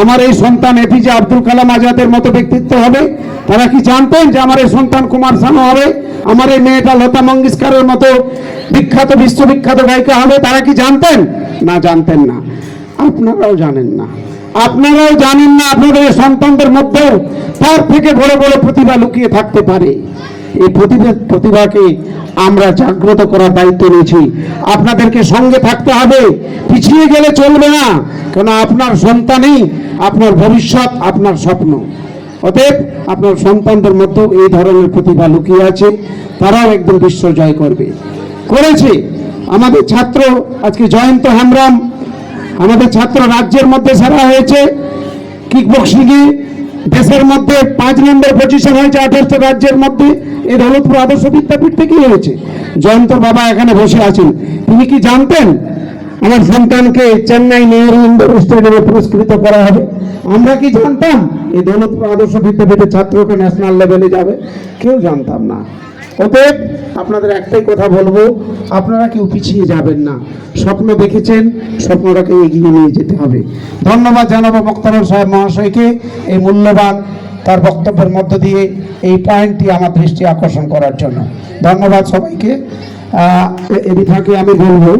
আমার এই সন্তান এপিজে আব্দুল কালাম আজাদের মতো ব্যক্তিত্ব হবে? তারা কি জানতেন যে আমার এই সন্তান কুমার শানু হবে? আমার এই মেয়েটা লতা মঙ্গেশকরের মতো বিখ্যাত বিশ্ববিখ্যাত গায়িকা হবে? তারা কি জানতেন? না, জানতেন না। আপনারাও জানেন না। আপনারাও জানেন না আপনাদের সন্তানদের মধ্যেও তার থেকে বড় বড় প্রতিভা লুকিয়ে থাকতে পারে। এই প্রতিভাকে আমরা জাগ্রত করার দায়িত্ব নিয়েছি। আপনাদেরকে সঙ্গে থাকতে হবে, পিছিয়ে গেলে চলবে না, কেন আপনার সন্তানই আপনার ভবিষ্যৎ, আপনার স্বপ্ন। অতএব আপনার সন্তানদের মধ্যেও এই ধরনের প্রতিভা লুকিয়ে আছে, তারাও একদম বিশ্ব জয় করবে, করেছে। আমাদের ছাত্র আজকে জয়ন্ত হেমব্রম, আমাদের ছাত্র রাজ্যের মধ্যে সেরা হয়েছে কিকবক্সিংয়ে, দেশের মধ্যে 5 নম্বর পজিশন হয়েছে 28টা রাজ্যের মধ্যে। এই দৌলতপুর আদর্শ বিদ্যাপীঠ থেকে হয়েছে। জয়ন্তর বাবা এখানে বসে আছেন, তিনি কি জানতেন আমার সন্তানকে চেন্নাই নেহেরু ইন্ডোর স্টেডিয়ামে পুরস্কৃত করা হবে? আমরা কি জানতাম এই দৌলতপুর আদর্শ বিদ্যাপীঠের ছাত্রকে ন্যাশনাল লেভেলে যাবে? কেউ জানতাম না। অতএব আপনাদের একটাই কথা বলবো, আপনারা কেউ পিছিয়ে যাবেন না। স্বপ্ন দেখেছেন, স্বপ্নটাকে এগিয়ে নিয়ে যেতে হবে। ধন্যবাদ জানাবো মোক্তার সাহেব মহাশয়কে এই মূল্যবান তার বক্তব্যের মধ্য দিয়ে এই পয়েন্টটি আমার দৃষ্টি আকর্ষণ করার জন্য। ধন্যবাদ সবাইকে। এ বিভাগে আমি বলবো